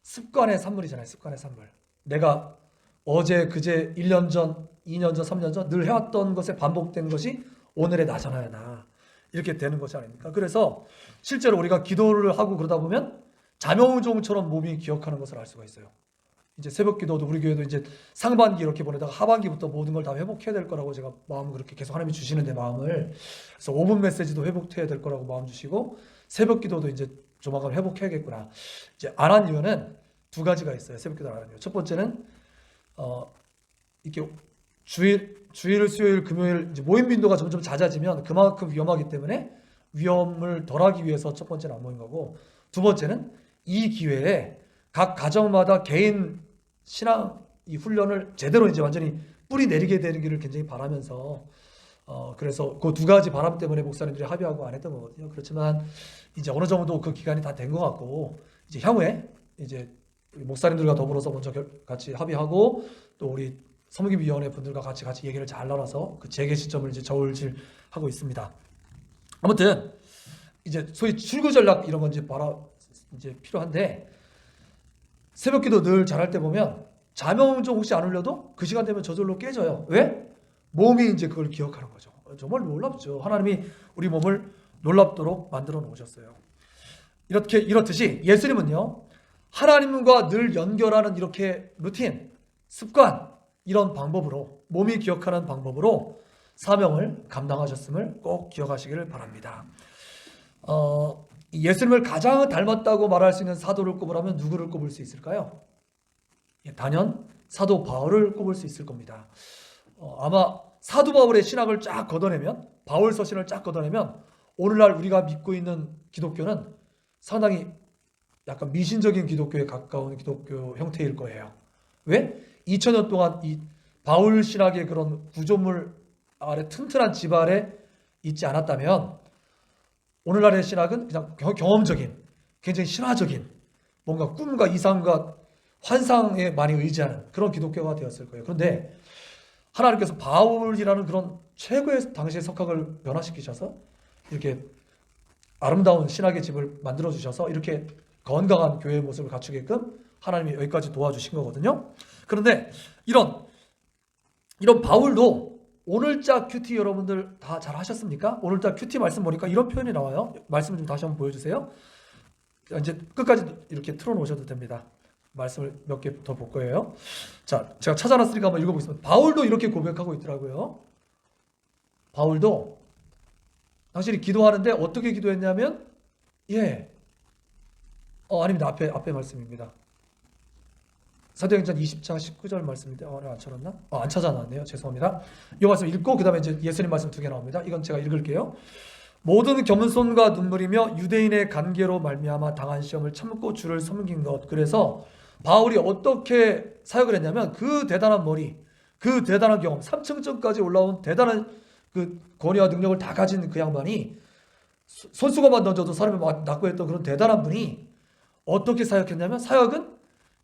습관의 산물이잖아요. 습관의 산물. 내가 어제, 그제, 1년 전, 2년 전, 3년 전 늘 해왔던 것에 반복된 것이 오늘의 나잖아요. 나. 이렇게 되는 것이 아닙니까? 그래서 실제로 우리가 기도를 하고 그러다 보면 자명종처럼 몸이 기억하는 것을 알 수가 있어요. 이제 새벽 기도도 우리 교회도 이제 상반기 이렇게 보내다가 하반기부터 모든 걸 다 회복해야 될 거라고 제가 마음을 그렇게 계속 하나님이 주시는데 마음을 그래서 5분 메시지도 회복해야 될 거라고 마음 주시고 새벽 기도도 이제 조만간 회복해야겠구나. 이제 안 한 이유는 두 가지가 있어요. 새벽 기도 안 하는 이유. 첫 번째는 이렇게 주일, 수요일, 금요일 이제 모임 빈도가 점점 잦아지면 그만큼 위험하기 때문에 위험을 덜하기 위해서 첫 번째는 안 모인 거고 두 번째는 이 기회에 각 가정마다 개인 신앙 이 훈련을 제대로 이제 완전히 뿌리 내리게 되기를 굉장히 바라면서 그래서 그 두 가지 바람 때문에 목사님들이 합의하고 안 했던 거거든요. 그렇지만 이제 어느 정도 그 기간이 다 된 것 같고 이제 향후에 이제 목사님들과 더불어서 먼저 같이 합의하고 또 우리 섬기위원회 분들과 같이 얘기를 잘 나눠서 그 재개 시점을 이제 저울질하고 있습니다. 아무튼 이제 소위 출구 전략 이런 건 이제 필요한데 새벽기도 늘 잘할 때 보면 자명종 혹시 안 울려도 그 시간 되면 저절로 깨져요. 왜? 몸이 이제 그걸 기억하는 거죠. 정말 놀랍죠. 하나님이 우리 몸을 놀랍도록 만들어 놓으셨어요. 이렇듯이 예수님은요 하나님과 늘 연결하는 이렇게 루틴, 습관 이런 방법으로 몸이 기억하는 방법으로 사명을 감당하셨음을 꼭 기억하시기를 바랍니다. 예수님을 가장 닮았다고 말할 수 있는 사도를 꼽으라면 누구를 꼽을 수 있을까요? 단연 사도 바울을 꼽을 수 있을 겁니다. 아마 사도 바울의 신학을 쫙 걷어내면 바울 서신을 쫙 걷어내면 오늘날 우리가 믿고 있는 기독교는 상당히 약간 미신적인 기독교에 가까운 기독교 형태일 거예요. 왜? 2000년 동안 이 바울 신학의 그런 구조물 아래 튼튼한 집 아래 있지 않았다면 오늘날의 신학은 그냥 경험적인 굉장히 신화적인 뭔가 꿈과 이상과 환상에 많이 의지하는 그런 기독교가 되었을 거예요. 그런데 하나님께서 바울이라는 그런 최고의 당시의 석학을 변화시키셔서 이렇게 아름다운 신학의 집을 만들어 주셔서 이렇게 건강한 교회의 모습을 갖추게끔 하나님이 여기까지 도와주신 거거든요. 그런데 이런 바울도 오늘자 큐티 여러분들 다 잘 하셨습니까? 오늘자 큐티 말씀 보니까 이런 표현이 나와요. 말씀 좀 다시 한번 보여주세요. 이제 끝까지 이렇게 틀어놓으셔도 됩니다. 말씀을 몇 개 더 볼 거예요. 자, 제가 찾아놨으니까 한번 읽어보겠습니다. 바울도 이렇게 고백하고 있더라고요. 바울도 당신이 기도하는데 어떻게 기도했냐면 아닙니다. 앞에 말씀입니다. 사도행전 20장 19절 말씀인데 안 찾았나? 안 찾아놨네요. 죄송합니다. 이 말씀 읽고 그 다음에 이제 예수님 말씀 두 개 나옵니다. 이건 제가 읽을게요. 모든 겸손과 눈물이며 유대인의 간계로 말미암아 당한 시험을 참고 주를 섬긴 것. 그래서 바울이 어떻게 사역을 했냐면 그 대단한 머리, 그 대단한 경험, 3층까지 올라온 대단한 그 권위와 능력을 다 가진 그 양반이 손수건만 던져도 사람이 막 낫고 했던 그런 대단한 분이 어떻게 사역했냐면 사역은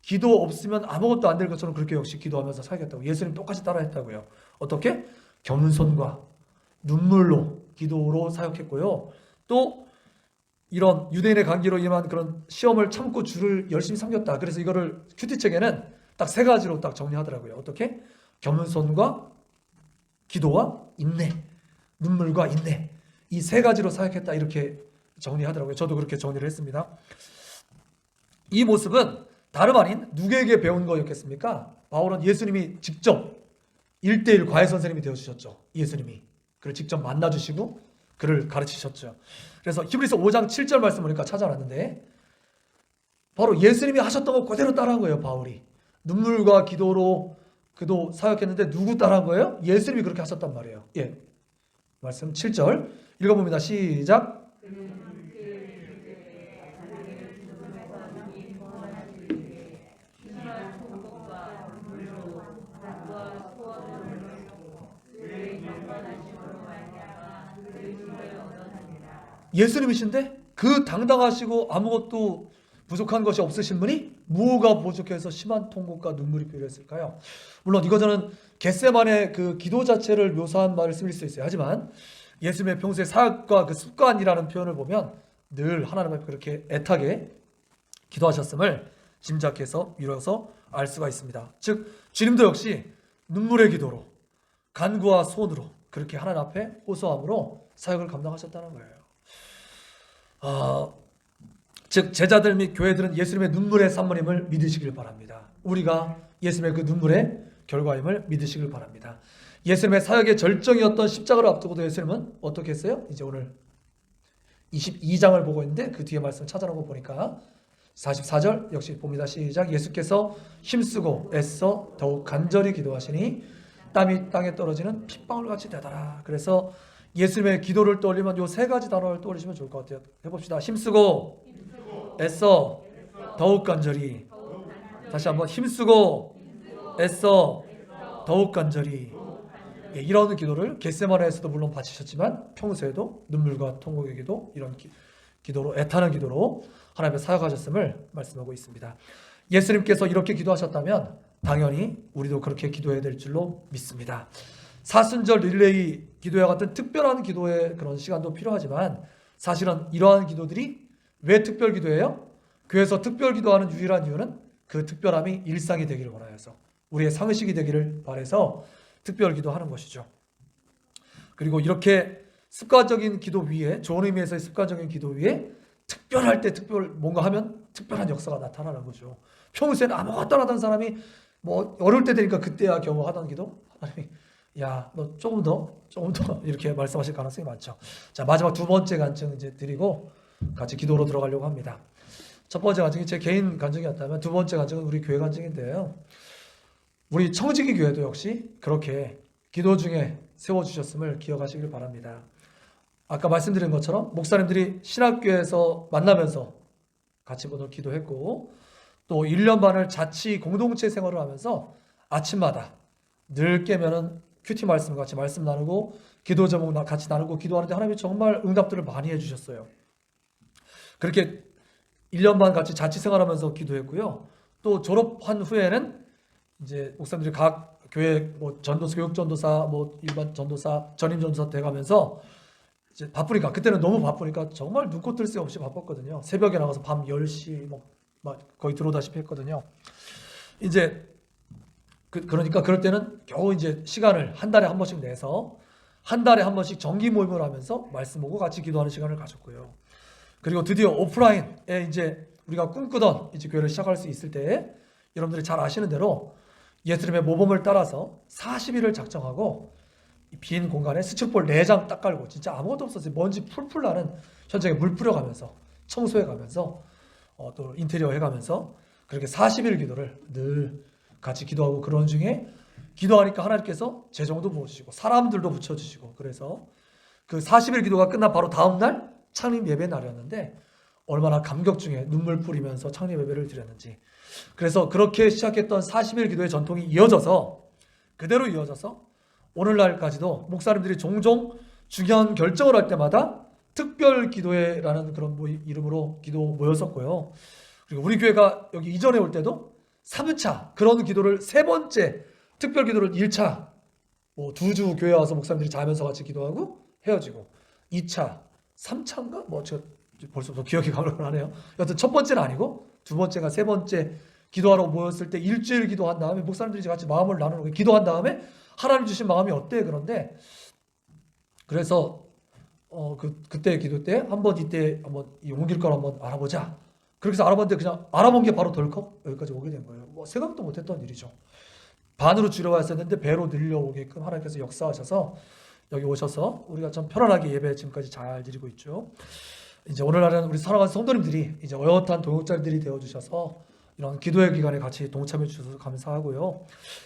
기도 없으면 아무것도 안 될 것처럼 그렇게 역시 기도하면서 사역했다고. 예수님 똑같이 따라했다고요. 어떻게? 겸손과 눈물로 기도로 사역했고요. 또 이런 유대인의 관계로 임한 그런 시험을 참고 주를 열심히 섬겼다. 그래서 이거를 큐티책에는 딱 세 가지로 딱 정리하더라고요. 어떻게? 겸손과 기도와 인내, 눈물과 인내. 이 세 가지로 사역했다. 이렇게 정리하더라고요. 저도 그렇게 정리를 했습니다. 이 모습은 다름 아닌 누구에게 배운 거였겠습니까? 바울은 예수님이 직접 1:1 과외 선생님이 되어주셨죠. 예수님이 그를 직접 만나주시고 그를 가르치셨죠. 그래서 히브리서 5장 7절 말씀 보니까 찾아놨는데 바로 예수님이 하셨던 거 그대로 따라한 거예요. 바울이 눈물과 기도로 그도 사역했는데 누구 따라한 거예요? 예수님이 그렇게 하셨단 말이에요. 말씀 7절 읽어봅니다. 시작. 예수님이신데 그 당당하시고 아무것도 부족한 것이 없으신 분이 무엇가 부족해서 심한 통곡과 눈물이 필요했을까요? 물론 이거는 겟세만의 그 기도 자체를 묘사한 말을 쓸 수 있어요. 하지만 예수님의 평소의 사역과 그 습관이라는 표현을 보면 늘 하나님 앞에 그렇게 애타게 기도하셨음을 짐작해서 미뤄서 알 수가 있습니다. 즉 주님도 역시 눈물의 기도로 간구와 손으로 그렇게 하나님 앞에 호소함으로 사역을 감당하셨다는 거예요. 즉 제자들 및 교회들은 예수님의 눈물의 산물임을 믿으시길 바랍니다. 우리가 예수님의 그 눈물의 결과임을 믿으시길 바랍니다. 예수님의 사역의 절정이었던 십자가를 앞두고도 예수님은 어떻게 했어요? 이제 오늘 22장을 보고 있는데 그 뒤에 말씀 찾아놓고 보니까 44절 역시 봅니다. 시작. 예수께서 힘쓰고 애써 더욱 간절히 기도하시니 땀이 땅에 떨어지는 핏방울같이 되더라. 그래서 예수님의 기도를 떠올리면 요 세 가지 단어를 떠올리시면 좋을 것 같아요. 해봅시다. 힘쓰고 애써 더욱 간절히. 다시 한번 힘쓰고 애써 더욱 간절히. 예, 이런 기도를 겟세마네에서도 물론 바치셨지만 평소에도 눈물과 통곡의 기도, 이런 기도로, 애타는 기도로 하나님의 사역하셨음을 말씀하고 있습니다. 예수님께서 이렇게 기도하셨다면 당연히 우리도 그렇게 기도해야 될 줄로 믿습니다. 사순절 릴레이 기도와 같은 특별한 기도의 그런 시간도 필요하지만 사실은 이러한 기도들이 왜 특별 기도예요? 교회에서 특별 기도하는 유일한 이유는 그 특별함이 일상이 되기를 원하여서, 우리의 상식이 되기를 바라서 특별 기도하는 것이죠. 그리고 이렇게 습관적인 기도 위에, 좋은 의미에서의 습관적인 기도 위에 특별할 때 뭔가 하면 특별한 역사가 나타나는 거죠. 평소에는 아무것도 안 하던 사람이 뭐 어려울 때 되니까 그때야 겨우 하던 기도, 하나님이 야, 너 조금 더 이렇게 말씀하실 가능성이 많죠. 자, 마지막 두 번째 간증 이제 드리고 같이 기도로 들어가려고 합니다. 첫 번째 간증이 제 개인 간증이었다면 두 번째 간증은 우리 교회 간증인데요. 우리 청지기 교회도 역시 그렇게 기도 중에 세워주셨음을 기억하시길 바랍니다. 아까 말씀드린 것처럼 목사님들이 신학교에서 만나면서 같이 오늘 기도했고, 또 1년 반을 자치 공동체 생활을 하면서 아침마다 늘 깨면은 큐티 말씀 같이 말씀 나누고 기도 제목 같이 나누고 기도하는데 하나님이 정말 응답들을 많이 해주셨어요. 그렇게 1년 반 같이 자치 생활하면서 기도했고요. 또 졸업한 후에는 이제 목사님들이 각 교회 뭐 전도사, 교육 전도사, 뭐 일반 전도사, 전임 전도사 돼가면서 이제 바쁘니까, 그때는 너무 바쁘니까 정말 눈코 뜰 새 없이 바빴거든요. 새벽에 나가서 밤 10시 막 거의 들어오다시피 했거든요. 이제 그러니까 그럴 때는 겨우 이제 시간을 한 달에 한 번씩 내서 한 달에 한 번씩 정기 모임을 하면서 말씀 보고 같이 기도하는 시간을 가졌고요. 그리고 드디어 오프라인에 이제 우리가 꿈꾸던 이제 교회를 시작할 수 있을 때 여러분들이 잘 아시는 대로 예수님의 모범을 따라서 40일을 작정하고 빈 공간에 스티로폼 4장 딱 깔고 진짜 아무것도 없었어요. 먼지 풀풀 나는 현장에 물 뿌려가면서 청소해가면서 또 인테리어 해가면서 그렇게 40일 기도를 늘 같이 기도하고, 그런 중에 기도하니까 하나님께서 재정도 부어주시고 사람들도 붙여주시고, 그래서 그 40일 기도가 끝난 바로 다음날 창립 예배 날이었는데 얼마나 감격 중에 눈물 뿌리면서 창립 예배를 드렸는지. 그래서 그렇게 시작했던 40일 기도의 전통이 그대로 이어져서 오늘날까지도 목사님들이 종종 중요한 결정을 할 때마다 특별 기도회라는 그런 이름으로 기도 모였었고요. 그리고 우리 교회가 여기 이전에 올 때도 3차 그런 기도를, 세 번째 특별 기도를 1차 2주 교회 와서 목사님들이 자면서 같이 기도하고 헤어지고, 2차 3차인가 제가 벌써부터 기억이 가물가물하네요. 여튼 첫 번째는 아니고 두 번째가 세 번째 기도하러 모였을 때 일주일 기도한 다음에 목사님들이 같이 마음을 나누고 기도한 다음에 하나님 주신 마음이 어때? 그런데 그래서 그때 기도 때 한번 이때 한번 옮길 걸 한번 알아보자. 그렇게 해서 알아봤는데 그냥 알아본 게 바로 덜컥 여기까지 오게 된 거예요. 생각도 못했던 일이죠. 반으로 줄여왔었는데 배로 늘려오게끔 하나님께서 역사하셔서 여기 오셔서 우리가 좀 편안하게 예배 지금까지 잘 드리고 있죠. 이제 오늘날은 우리 사랑하는 성도님들이 이제 어엿한 동역자들이 되어주셔서 이런 기도의 기간에 같이 동참해 주셔서 감사하고요.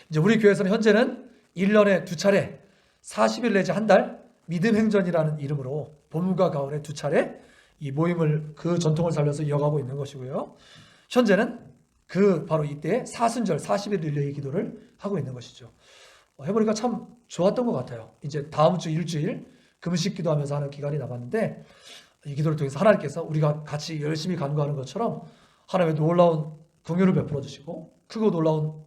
이제 우리 교회에서는 현재는 1년에 2차례 40일 내지 한 달 믿음 행전이라는 이름으로 봄과 가을에 2차례 이 모임을, 그 전통을 살려서 이어가고 있는 것이고요. 현재는 바로 이때 사순절 40일 릴레이 기도를 하고 있는 것이죠. 해보니까 참 좋았던 것 같아요. 이제 다음 주 일주일 금식 기도하면서 하는 기간이 남았는데 이 기도를 통해서 하나님께서 우리가 같이 열심히 간구하는 것처럼 하나님의 놀라운 긍휼을 베풀어 주시고 크고 놀라운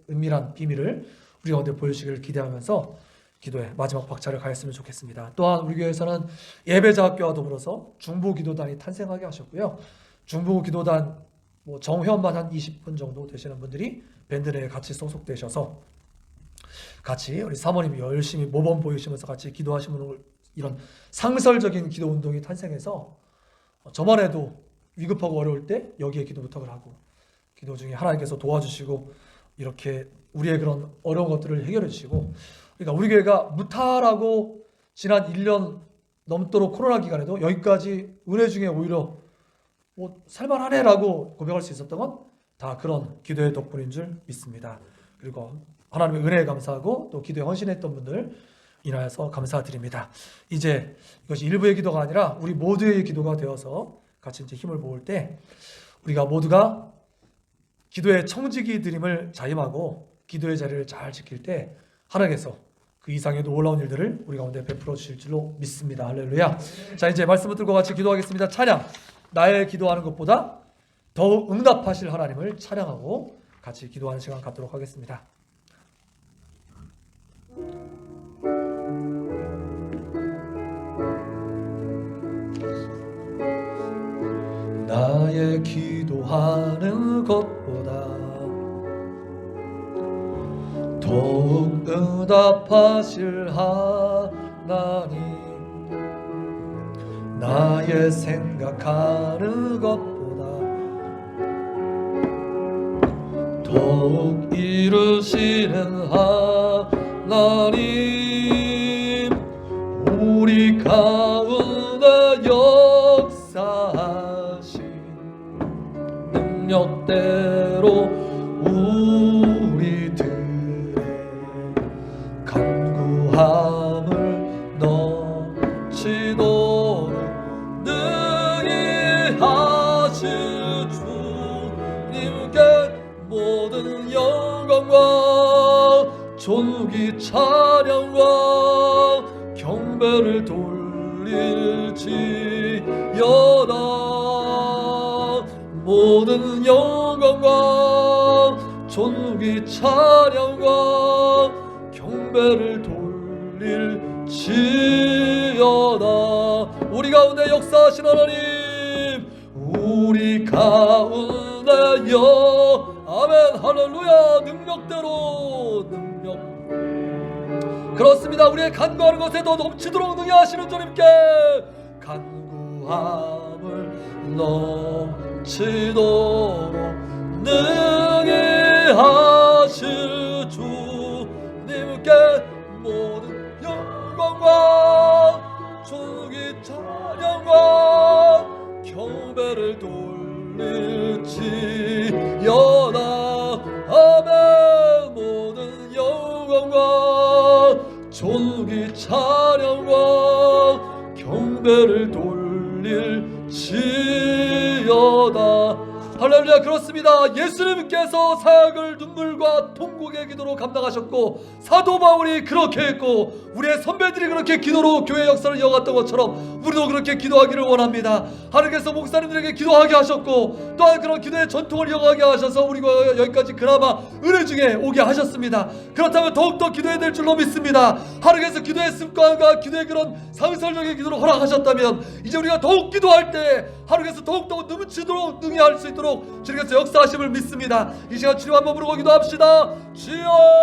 은밀한 비밀을 우리 가운데 보여주시기를 기대하면서 기도에 마지막 박차를 가했으면 좋겠습니다. 또한 우리 교회에서는 예배자학교와 더불어서 중보기도단이 탄생하게 하셨고요. 중보기도단 정회원만 한 20분 정도 되시는 분들이 밴드 내에 같이 소속되셔서 같이 우리 사모님이 열심히 모범 보이시면서 같이 기도하시는 이런 상설적인 기도 운동이 탄생해서 저만 해도 위급하고 어려울 때 여기에 기도 부탁을 하고, 기도 중에 하나님께서 도와주시고 이렇게 우리의 그런 어려운 것들을 해결해 주시고, 그러니까 우리 교회가 무탈하고 지난 1년 넘도록 코로나 기간에도 여기까지 은혜 중에 오히려 뭐 살만하네라고 고백할 수 있었던 건 다 그런 기도의 덕분인 줄 믿습니다. 그리고 하나님의 은혜에 감사하고 또 기도에 헌신했던 분들 인하여서 감사드립니다. 이제 이것이 일부의 기도가 아니라 우리 모두의 기도가 되어서 같이 이제 힘을 모을 때, 우리가 모두가 기도의 청지기 드림을 자임하고 기도의 자리를 잘 지킬 때 하나님께서 그 이상의 놀라운 일들을 우리 가운데 베풀어 주실 줄로 믿습니다. 할렐루야. 자, 이제 말씀 붙들고 같이 기도하겠습니다. 찬양. 나의 기도하는 것보다 더욱 응답하실 하나님을 찬양하고 같이 기도하는 시간 갖도록 하겠습니다. 나의 기도하는 것보다 더욱 응답하실 하나님, 나의 생각하는 것보다 더욱 이루시는 하나님, 우리 가운데 역사하신 능력대로 우리들의 간구함을 넘치도록 능히 하실 주님께 모든 영광과 존귀 찬양과 경배를 돌릴지어다. 모든 영광과 존귀 찬양과 경배를 돌릴지어다. 우리 가운데 역사하신 하나님, 우리 가운데 아멘 할렐루야. 능력대로 그렇습니다. 우리의 간구하는 것에 더 넘치도록 능히 하시는 주님께 간구함을 넘치도록 능히 하실 주님께 모든 영광과 존귀 찬양과 경배를 돌릴지어다. 아멘. 모든 영광과 존귀 찬양과 경배를 돌릴지어다. 할렐루야. 그렇습니다. 예수님께서 사역을 눈물과 통곡의 기도로 감당하셨고, 사도 바울이 그렇게 했고, 우리의 선배들이 그렇게 기도로 교회 역사를 이어갔던 것처럼 우리도 그렇게 기도하기를 원합니다. 하나님께서 목사님들에게 기도하게 하셨고, 또한 그런 기도의 전통을 이어가게 하셔서 우리가 여기까지 그나마 은혜 중에 오게 하셨습니다. 그렇다면 더욱더 기도해야 될 줄로 믿습니다. 하나님께서 기도의 습관과 기도의 그런 상설적인 기도를 허락하셨다면, 이제 우리가 더욱 기도할 때 하나님께서 더욱더 넘치도록 능히 할 수 있도록 주님께서 역사하심을 믿습니다. 이 시간 주님 한번 부르고 기도합시다. 주여.